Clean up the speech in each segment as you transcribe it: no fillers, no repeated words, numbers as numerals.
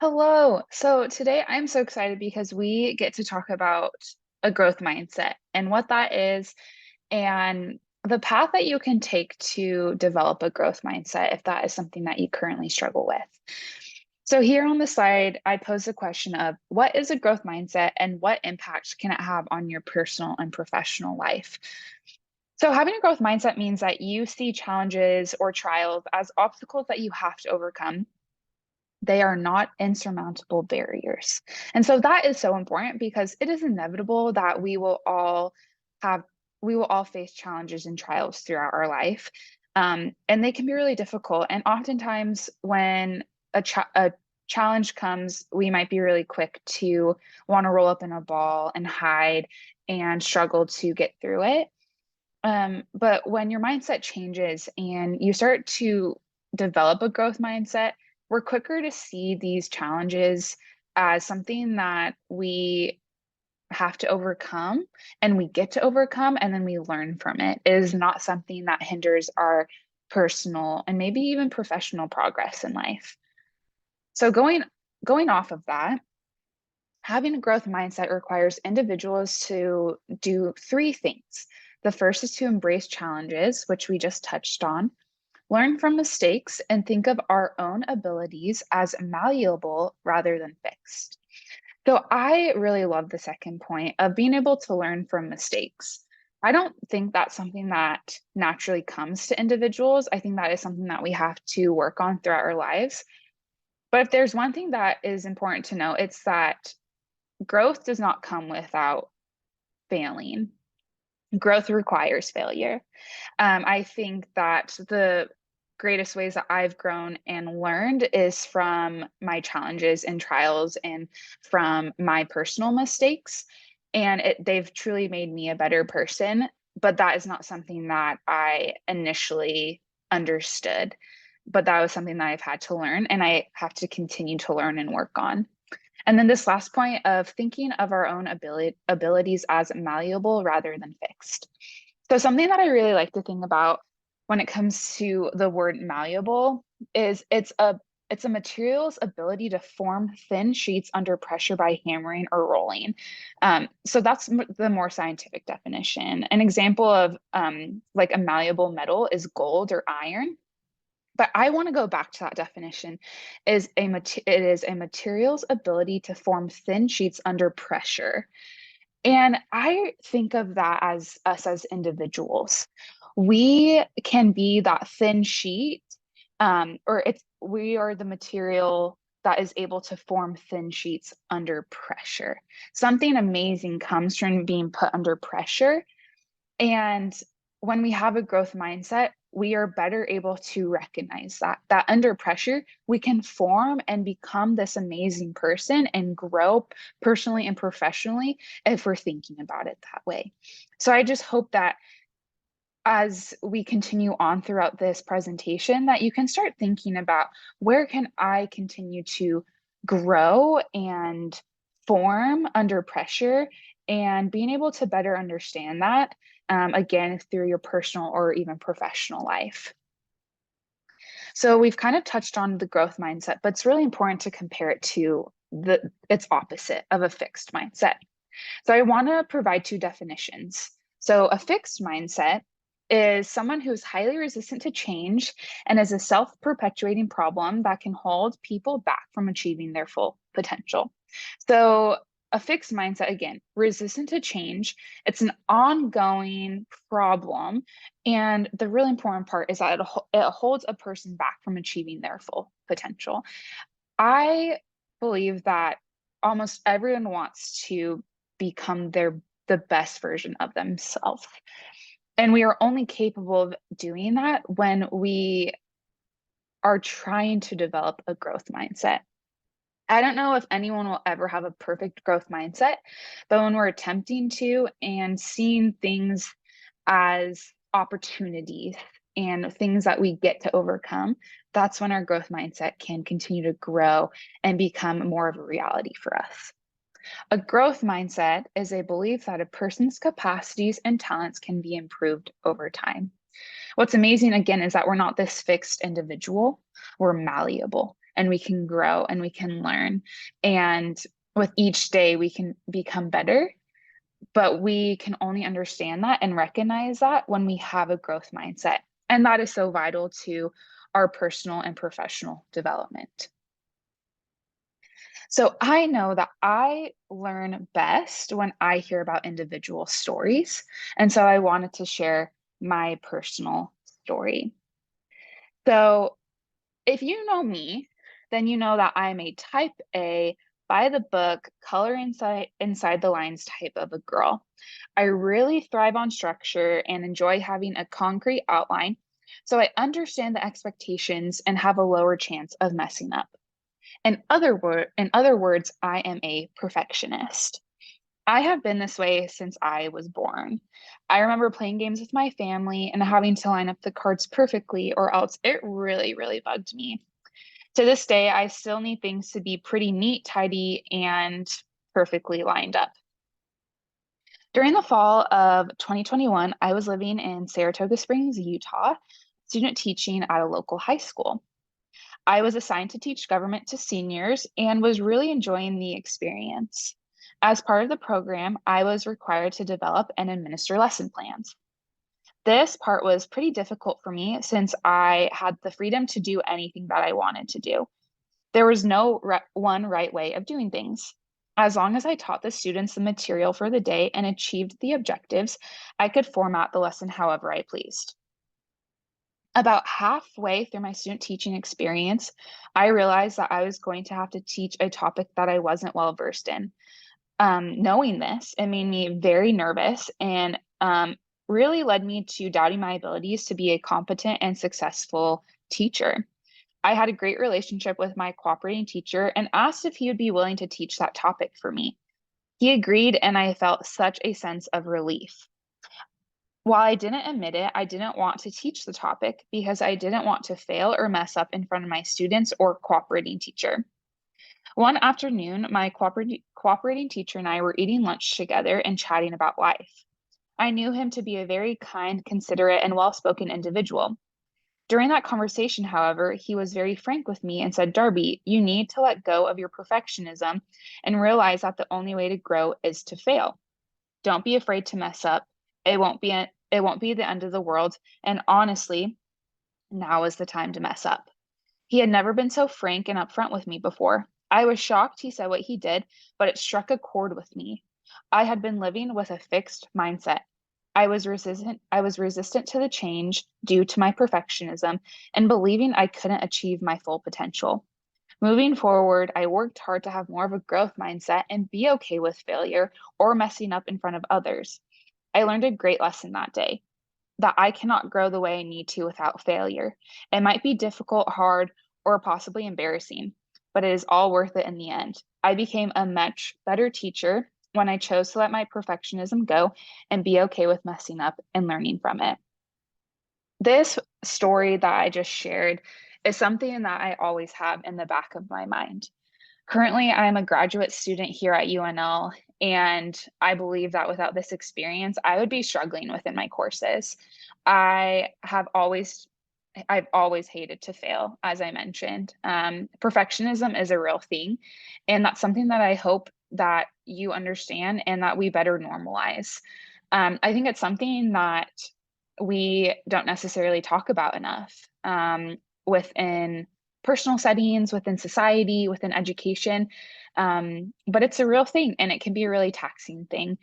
Hello. So today I'm so excited because we get to talk about a growth mindset and what that is and the path that you can take to develop a growth mindset if that is something that you currently struggle with. So here on the slide, I pose the question of what is a growth mindset and what impact can it have on your personal and professional life? So having a growth mindset means that you see challenges or trials as obstacles that you have to overcome. They are not insurmountable barriers. And so that is so important because it is inevitable that have, we will all face challenges and trials throughout our life. And they can be really difficult. And oftentimes, when a challenge comes, we might be really quick to want to roll up in a ball and hide and struggle to get through it. But when your mindset changes and you start to develop a growth mindset, we're quicker to see these challenges as something that we have to overcome and we get to overcome and then we learn from it. It is not something that hinders our personal and maybe even professional progress in life. So going off of that, having a growth mindset requires individuals to do three things. The first is to embrace challenges, which we just touched on, learn from mistakes, and think of our own abilities as malleable rather than fixed. So I really love the second point of being able to learn from mistakes. I don't think that's something that naturally comes to individuals. I think that is something that we have to work on throughout our lives. But if there's one thing that is important to know, it's that growth does not come without failing. Growth requires failure. I think that the greatest ways that I've grown and learned is from my challenges and trials and from my personal mistakes. And they've truly made me a better person. But that is not something that I initially understood. But that was something that I've had to learn and I have to continue to learn and work on. And then this last point of thinking of our own abilities as malleable rather than fixed. So something that I really like to think about when it comes to the word malleable is it's a material's ability to form thin sheets under pressure by hammering or rolling. So that's the more scientific definition. An example of like a malleable metal is gold or iron. But I want to go back to that definition it is a material's ability to form thin sheets under pressure. And I think of that as us as individuals. We can be that thin sheet, we are the material that is able to form thin sheets under pressure. Something amazing comes from being put under pressure. And when we have a growth mindset, we are better able to recognize that under pressure, we can form and become this amazing person and grow personally and professionally if we're thinking about it that way. So I just hope that as we continue on throughout this presentation, that you can start thinking about where can I continue to grow and form under pressure and being able to better understand that again through your personal or even professional life. So we've kind of touched on the growth mindset, but it's really important to compare it to its opposite of a fixed mindset. So I want to provide two definitions. So a fixed mindset is someone who's highly resistant to change and is a self-perpetuating problem that can hold people back from achieving their full potential. So a fixed mindset, again, resistant to change, it's an ongoing problem. And the really important part is that it holds a person back from achieving their full potential. I believe that almost everyone wants to become the best version of themselves. And we are only capable of doing that when we are trying to develop a growth mindset. I don't know if anyone will ever have a perfect growth mindset, but when we're attempting to and seeing things as opportunities and things that we get to overcome, that's when our growth mindset can continue to grow and become more of a reality for us. A growth mindset is a belief that a person's capacities and talents can be improved over time. What's amazing, again, is that we're not this fixed individual, we're malleable. and we can grow and we can learn. And with each day, we can become better. But we can only understand that and recognize that when we have a growth mindset. And that is so vital to our personal and professional development. So I know that I learn best when I hear about individual stories. And so I wanted to share my personal story. So if you know me, then you know that I'm a type A, by the book, color inside the lines type of a girl. I really thrive on structure and enjoy having a concrete outline, so I understand the expectations and have a lower chance of messing up. In other words, I am a perfectionist. I have been this way since I was born. I remember playing games with my family and having to line up the cards perfectly, or else it really, really bugged me. To this day, I still need things to be pretty neat, tidy, and perfectly lined up. During the fall of 2021, I was living in Saratoga Springs, Utah, student teaching at a local high school. I was assigned to teach government to seniors and was really enjoying the experience. As part of the program, I was required to develop and administer lesson plans. This part was pretty difficult for me since I had the freedom to do anything that I wanted to do. There was no one right way of doing things. As long as I taught the students the material for the day and achieved the objectives, I could format the lesson however I pleased. About halfway through my student teaching experience, I realized that I was going to have to teach a topic that I wasn't well versed in. Knowing this, it made me very nervous and really led me to doubting my abilities to be a competent and successful teacher. I had a great relationship with my cooperating teacher and asked if he would be willing to teach that topic for me. He agreed, and I felt such a sense of relief. While I didn't admit it, I didn't want to teach the topic because I didn't want to fail or mess up in front of my students or cooperating teacher. One afternoon, my cooperating teacher and I were eating lunch together and chatting about life. I knew him to be a very kind, considerate, and well spoken individual. During that conversation, however, he was very frank with me and said, Darby, you need to let go of your perfectionism and realize that the only way to grow is to fail. Don't be afraid to mess up. It won't be the end of the world. And honestly, now is the time to mess up. He had never been so frank and upfront with me before. I was shocked he said what he did, but it struck a chord with me. I had been living with a fixed mindset. I was resistant to the change due to my perfectionism and believing I couldn't achieve my full potential. Moving forward, I worked hard to have more of a growth mindset and be okay with failure or messing up in front of others. I learned a great lesson that day, that I cannot grow the way I need to without failure. It might be difficult, hard, or possibly embarrassing, but it is all worth it in the end. I became a much better teacher when I chose to let my perfectionism go and be okay with messing up and learning from it. This story that I just shared is something that I always have in the back of my mind. Currently, I'm a graduate student here at UNL, and I believe that without this experience, I would be struggling within my courses. I have always I've always hated to fail, as I mentioned. Perfectionism is a real thing, and that's something that I hope that you understand and that we better normalize. I think it's something that we don't necessarily talk about enough within personal settings, within society, within education. But it's a real thing and it can be a really taxing thing.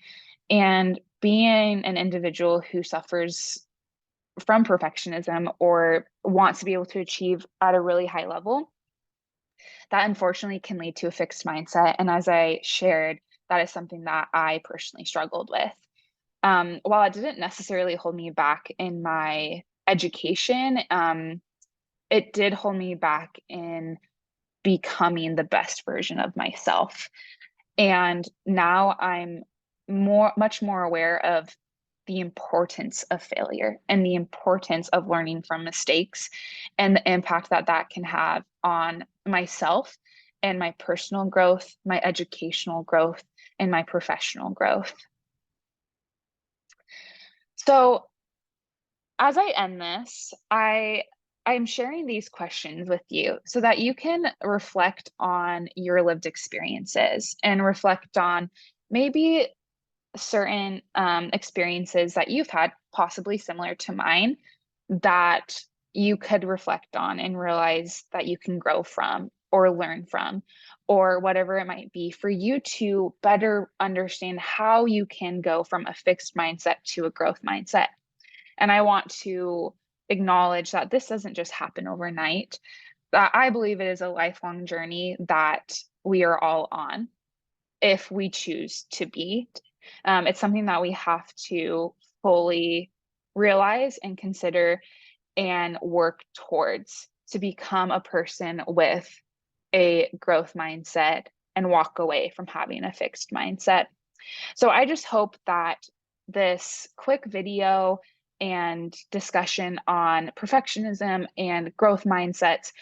And being an individual who suffers from perfectionism or wants to be able to achieve at a really high level, that unfortunately can lead to a fixed mindset. And as I shared, that is something that I personally struggled with. While it didn't necessarily hold me back in my education, it did hold me back in becoming the best version of myself. And now I'm much more aware of the importance of failure and the importance of learning from mistakes and the impact that that can have on myself and my personal growth, my educational growth, and my professional growth. So, as I end this, I I'm sharing these questions with you so that you can reflect on your lived experiences and reflect on maybe certain experiences that you've had, possibly similar to mine, that you could reflect on and realize that you can grow from or learn from, or whatever it might be, for you to better understand how you can go from a fixed mindset to a growth mindset. And I want to acknowledge that this doesn't just happen overnight. That I believe it is a lifelong journey that we are all on if we choose to be. It's something that we have to fully realize and consider and work towards to become a person with a growth mindset and walk away from having a fixed mindset. So I just hope that this quick video and discussion on perfectionism and growth mindsets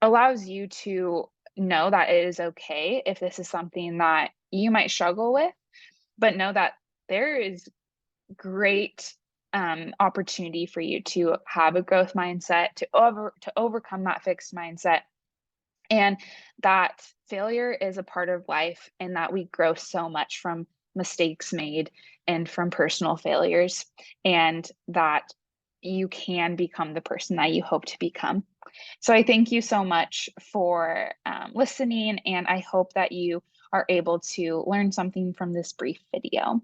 allows you to know that it is okay if this is something that you might struggle with, but know that there is great opportunity for you to have a growth mindset, to overcome that fixed mindset, and that failure is a part of life, and that we grow so much from mistakes made and from personal failures, and that you can become the person that you hope to become. So I thank you so much for listening, and I hope that you are able to learn something from this brief video.